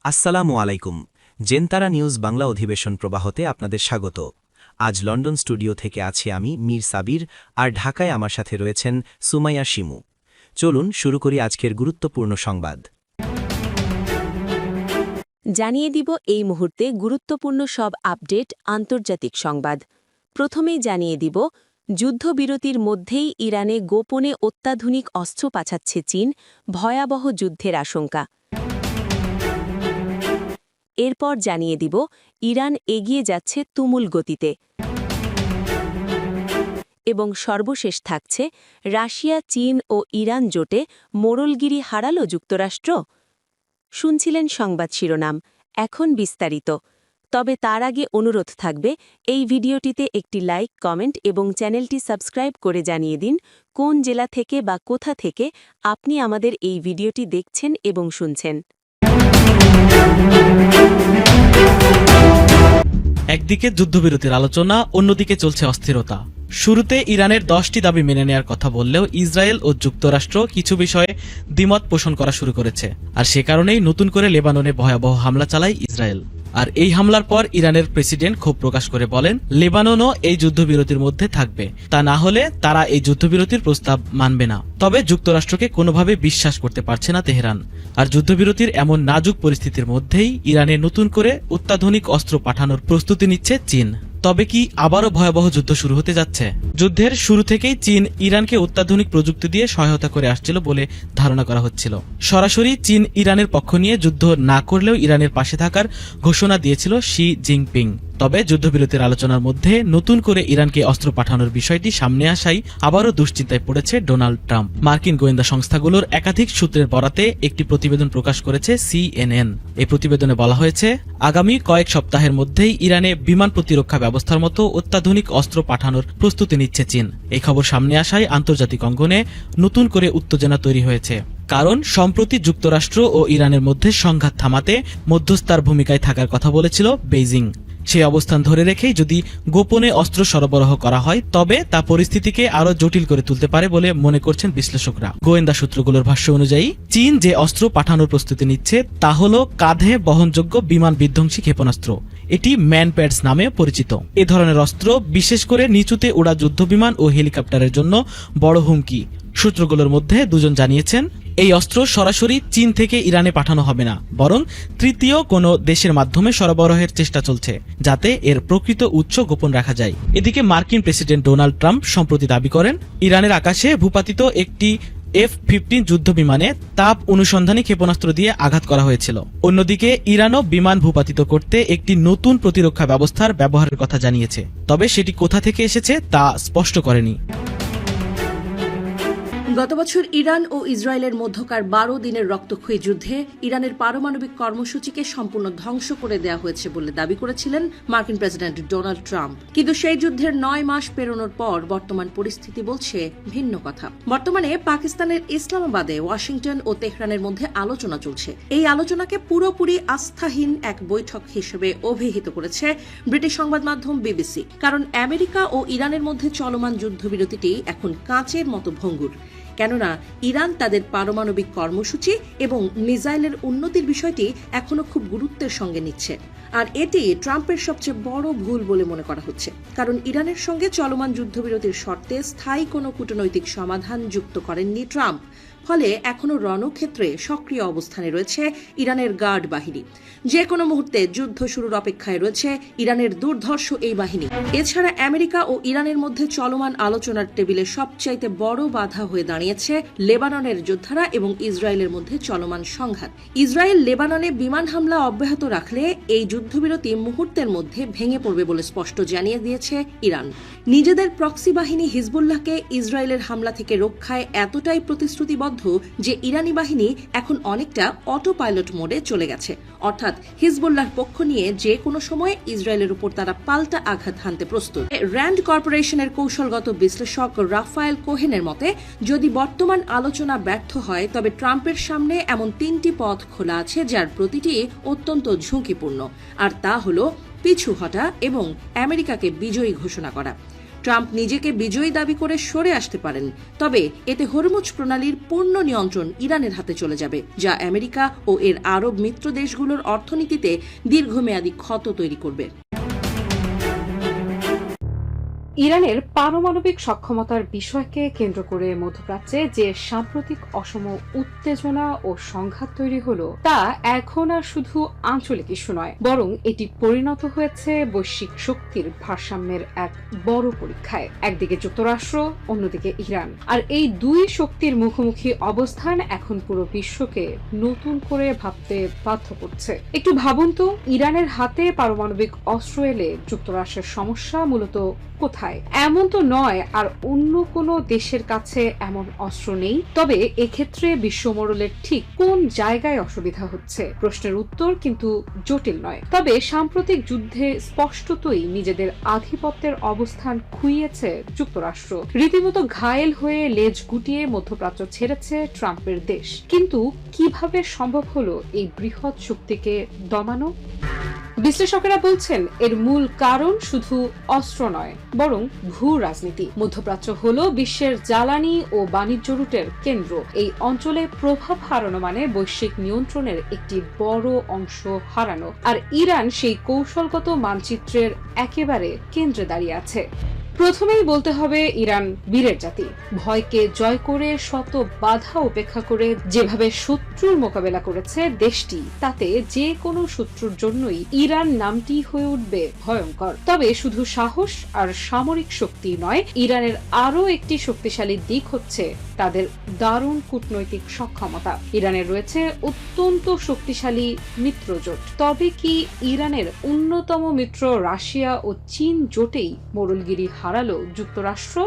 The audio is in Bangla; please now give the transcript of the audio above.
আসসালামু আলাইকুম। জেনতারা নিউজ বাংলা অধিবেশন প্রবাহতে আপনাদের স্বাগত। আজ লন্ডন স্টুডিও থেকে আছি আমি মীর সাবির, আর ঢাকায় আমার সাথে রয়েছেন সুমাইয়া শিমু। চলুন শুরু করি আজকের গুরুত্বপূর্ণ সংবাদ। জানিয়ে দিব এই মুহূর্তে গুরুত্বপূর্ণ সব আপডেট আন্তর্জাতিক সংবাদ। প্রথমেই জানিয়ে দিব, যুদ্ধবিরতির মধ্যেই ইরানে গোপনে অত্যাধুনিক অস্ত্র পাঠাচ্ছে চীন, ভয়াবহ যুদ্ধের আশঙ্কা। এরপর জানিয়ে দিব, ইরান এগিয়ে যাচ্ছে তুমুল গতিতে। এবং সর্বশেষ থাকছে, রাশিয়া, চীন ও ইরান জোটে মোড়লগিরি হারাল যুক্তরাষ্ট্র। শুনছিলেন সংবাদ শিরোনাম, এখন বিস্তারিত। তবে তার আগে অনুরোধ থাকবে, এই ভিডিওটিতে একটি লাইক, কমেন্ট এবং চ্যানেলটি সাবস্ক্রাইব করে জানিয়ে দিন কোন জেলা থেকে বা কোথা থেকে আপনি আমাদের এই ভিডিওটি দেখছেন এবং শুনছেন। একদিকে যুদ্ধবিরতির আলোচনা, অন্যদিকে চলছে অস্থিরতা। শুরুতে ইরানের 10টি দাবি মেনে নেওয়ার কথা বললেও ইসরায়েল ও যুক্তরাষ্ট্র কিছু বিষয়ে দ্বিমত পোষণ করা শুরু করেছে। আর সে কারণেই নতুন করে লেবাননে ভয়াবহ হামলা চালায় ইসরায়েল। আর এই হামলার পর ইরানের প্রেসিডেন্ট ক্ষোভ প্রকাশ করে বলেন, লেবাননও এই যুদ্ধবিরতির মধ্যে থাকবে, তা না হলে তারা এই যুদ্ধবিরতির প্রস্তাব মানবে না। তবে যুক্তরাষ্ট্রকে কোনোভাবে বিশ্বাস করতে পারছে না তেহরান। আর যুদ্ধবিরতির এমন নাজুক পরিস্থিতির মধ্যেই ইরানে নতুন করে অত্যাধুনিক অস্ত্র পাঠানোর প্রস্তুতি নিচ্ছে চীন। তবে কি আবারও ভয়াবহ যুদ্ধ শুরু হতে যাচ্ছে? যুদ্ধের শুরু থেকেই চীন ইরানকে অত্যাধুনিক প্রযুক্তি দিয়ে সহায়তা করে আসছিল বলে ধারণা করা হচ্ছিল। সরাসরি চীন ইরানের পক্ষ নিয়ে যুদ্ধ না করলেও ইরানের পাশে থাকার ঘোষণা দিয়েছিল শি জিনপিং। তবে যুদ্ধবিরতির আলোচনার মধ্যে নতুন করে ইরানকে অস্ত্র পাঠানোর বিষয়টি সামনে আসায় আবারও দুশ্চিন্তায় পড়েছে ডোনাল্ড ট্রাম্প। মার্কিন গোয়েন্দা সংস্থাগুলোর একাধিক সূত্রের বরাতে একটি প্রতিবেদন প্রকাশ করেছে CNN। এই প্রতিবেদনে বলা হয়েছে, আগামী কয়েক সপ্তাহের মধ্যেই ইরানে বিমান প্রতিরক্ষা ব্যবস্থার মতো অত্যাধুনিক অস্ত্র পাঠানোর প্রস্তুতি নিচ্ছে চীন। এই খবর সামনে আসায় আন্তর্জাতিক অঙ্গনে নতুন করে উত্তেজনা তৈরি হয়েছে। কারণ সম্প্রতি যুক্তরাষ্ট্র ও ইরানের মধ্যে সংঘাত থামাতে মধ্যস্থার ভূমিকায় থাকার কথা বলেছিল বেইজিং। সেই অবস্থান ধরে রেখেই যদি গোপনে অস্ত্র সরবরাহ করা হয়, তবে তা পরিস্থিতিকে আরো জটিল করে তুলতে পারে বলে মনে করছেন বিশ্লেষকরা। গোয়েন্দা সূত্রগুলোর ভাষ্য অনুযায়ী চীন যে অস্ত্র পাঠানোর প্রস্তুতি নিচ্ছে তা হল কাঁধে বহনযোগ্য বিমান বিধ্বংসী ক্ষেপণাস্ত্র। এটি ম্যানপ্যাডস নামে পরিচিত। এ ধরনের অস্ত্র বিশেষ করে নিচুতে ওড়া যুদ্ধবিমান ও হেলিকপ্টারের জন্য বড় হুমকি। সূত্রগুলোর মধ্যে দুজন জানিয়েছেন, এই অস্ত্র সরাসরি চীন থেকে ইরানে পাঠানো হবে না, বরং তৃতীয় কোনো দেশের মাধ্যমে সরবরাহের চেষ্টা চলছে, যাতে এর প্রকৃত উৎস গোপন রাখা যায়। এদিকে মার্কিন প্রেসিডেন্ট ডোনাল্ড ট্রাম্প সম্প্রতি দাবি করেন, ইরানের আকাশে ভূপাতিত একটি F-15 যুদ্ধ বিমানে তাপ অনুসন্ধানী ক্ষেপণাস্ত্র দিয়ে আঘাত করা হয়েছিল। অন্যদিকে ইরানও বিমান ভূপাতিত করতে একটি নতুন প্রতিরক্ষা ব্যবস্থার ব্যবহারের কথা জানিয়েছে, তবে সেটি কোথা থেকে এসেছে তা স্পষ্ট করেনি। গত বছর ইরান ও ইসরায়েলের মধ্যকার 12 দিনের রক্তক্ষয়ী যুদ্ধে ইরানের পারমাণবিক কর্মসূচিকে সম্পূর্ণ ধ্বংস করে দেওয়া হয়েছে বলে দাবি করেছিলেন মার্কিন প্রেসিডেন্ট ডোনাল্ড ট্রাম্প। কিন্তু সেই যুদ্ধের 9 মাস পেরোনোর পর বর্তমান পরিস্থিতি বলছে ভিন্ন কথা। বর্তমানে পাকিস্তানের ইসলামাবাদে ওয়াশিংটন ও তেহরানের মধ্যে আলোচনা চলছে। এই আলোচনাকে পুরোপুরি আস্থাহীন এক বৈঠক হিসেবে অভিহিত করেছে ব্রিটিশ সংবাদ মাধ্যম BBC। কারণ আমেরিকা ও ইরানের মধ্যে চলমান যুদ্ধবিরতিটি এখন কাঁচের মতো ভঙ্গুর। কেননা ইরান তাদের পারমাণবিক কর্মসূচি এবং মিসাইলের উন্নতির বিষয়টি এখনো খুব গুরুত্বের সঙ্গে নিচ্ছে। আর এটি ট্রাম্পের সবচেয়ে বড় ভুল বলে মনে করা হচ্ছে। কারণ ইরানের সঙ্গে চলমান যুদ্ধবিরতির শর্তে স্থায়ী কোনো কূটনৈতিক সমাধান যুক্ত করেননি ট্রাম্প। ফলে এখনো রণক্ষেত্রে সক্রিয় অবস্থানে রয়েছে ইরানের গার্ড বাহিনী। যে কোনো মুহূর্তে যুদ্ধ শুরুর অপেক্ষায় রয়েছে ইরানের দুর্ধর্ষ এই বাহিনী। এছাড়া আমেরিকা ও ইরানের মধ্যে চলমান আলোচনার টেবিলে সবচাইতে বড় বাধা হয়ে দাঁড়িয়েছে লেবাননের যোদ্ধারা এবং ইসরায়েলের মধ্যে চলমান সংঘাত। ইসরায়েল লেবাননে বিমান হামলা অব্যাহত রাখলে এই যুদ্ধবিরতি মুহূর্তের মধ্যে ভেঙে পড়বে বলে স্পষ্ট জানিয়ে দিয়েছে ইরান। নিজেদের প্রক্সি বাহিনী হিজবুল্লাহকে ইসরায়েলের হামলা থেকে রক্ষায় এতটাই প্রতিশ্রুতিবদ্ধ যে ইরানি বাহিনী এখন অনেকটা অটো পাইলট মোডে চলে গেছে। অর্থাৎ হিজবুল্লাহর পক্ষ নিয়ে যে কোনো সময় ইসরায়েলের উপর তারা পাল্টা আঘাত হানতে প্রস্তুত। র্যান্ড কর্পোরেশনের কৌশলগত বিশ্লেষক রাফায়েল কোহেনের মতে, যদি বর্তমান আলোচনা ব্যর্থ হয় তবে ট্রাম্পের সামনে এমন 3টি পথ খোলা আছে, যার প্রতিটি অত্যন্ত ঝুঁকিপূর্ণ। আর তা হল পিছু হটা এবং আমেরিকাকে বিজয়ী ঘোষণা করা। ট্রাম্প নিজেকে বিজয়ী দাবি করে সরে আসতে পারেন, তবে এতে হরমুজ প্রণালীর পূর্ণ নিয়ন্ত্রণ ইরানের হাতে চলে যাবে, যা আমেরিকা ও এর আরব মিত্র দেশগুলোর অর্থনীতিতে দীর্ঘমেয়াদী ক্ষত তৈরি করবে। ইরানের পারমাণবিক সক্ষমতার বিষয়কে কেন্দ্র করে মধ্যপ্রাচ্যে যে সাম্প্রতিক অসম উত্তেজনা ও সংঘাত তৈরি হলো তা এখন আর শুধু আঞ্চলিক ইস্যু নয়, বরং এটি পরিণত হয়েছে বৈশ্বিক শক্তির ভারসাম্যের এক বড় পরীক্ষায়। একদিকে যুক্তরাষ্ট্র, অন্যদিকে ইরান। আর এই দুই শক্তির মুখোমুখি অবস্থান এখন পুরো বিশ্বকে নতুন করে ভাবতে বাধ্য করছে। একটু ভাবুন তো, ইরানের হাতে পারমাণবিক অস্ত্র এলে যুক্তরাষ্ট্রের সমস্যা মূলত কোথায়? এমন তো নয় আর অন্য কোনো দেশের কাছে এমন অস্ত্র নেই, তবে এক্ষেত্রে বিশ্বমোড়লের ঠিক কোন জায়গায় অসুবিধা হচ্ছে? প্রশ্নের উত্তর কিন্তু জটিল নয়, তবে সাম্প্রতিক যুদ্ধে স্পষ্টতই নিজেদের আধিপত্যের অবস্থান খুইয়েছে যুক্তরাষ্ট্র। রীতিমতো ঘায়েল হয়ে লেজ গুটিয়ে মধ্যপ্রাচ্য ছেড়েছে ট্রাম্পের দেশ। কিন্তু কিভাবে সম্ভব হলো এই বৃহৎ শক্তিকে দমানো? বিশ্লেষকেরা বলছেন এর মূল কারণ শুধু অস্ত্র নয়, বরং ভূ রাজনীতি। মধ্যপ্রাচ্য হলো বিশ্বের জ্বালানি ও বাণিজ্য রুটের কেন্দ্র। এই অঞ্চলে প্রভাব হারানো মানে বৈশ্বিক নিয়ন্ত্রণের একটি বড় অংশ হারানো। আর ইরান সেই কৌশলগত মানচিত্রের একেবারে কেন্দ্রে দাঁড়িয়ে আছে। প্রথমেই বলতে হবে ইরান বীরের জাতি। ভয়কে জয় করে, শত বাধা উপেক্ষা করে যেভাবে শত্রুর মোকাবেলা করেছে দেশটি, তাতে যে কোনো শত্রুর জন্যই ইরান নামটি হয়ে উঠবে ভয়ঙ্কর। তবে শুধু সাহস আর সামরিক শক্তি নয়, ইরানের আরও একটি শক্তিশালী দিক হচ্ছে তাদের দারুণ কূটনৈতিক সক্ষমতা। ইরানের রয়েছে অত্যন্ত শক্তিশালী মিত্রজোট। তবে কি ইরানের অন্যতম মিত্র রাশিয়া ও চীন জোটেই মোড়লগিরি হারালো যুক্তরাষ্ট্র?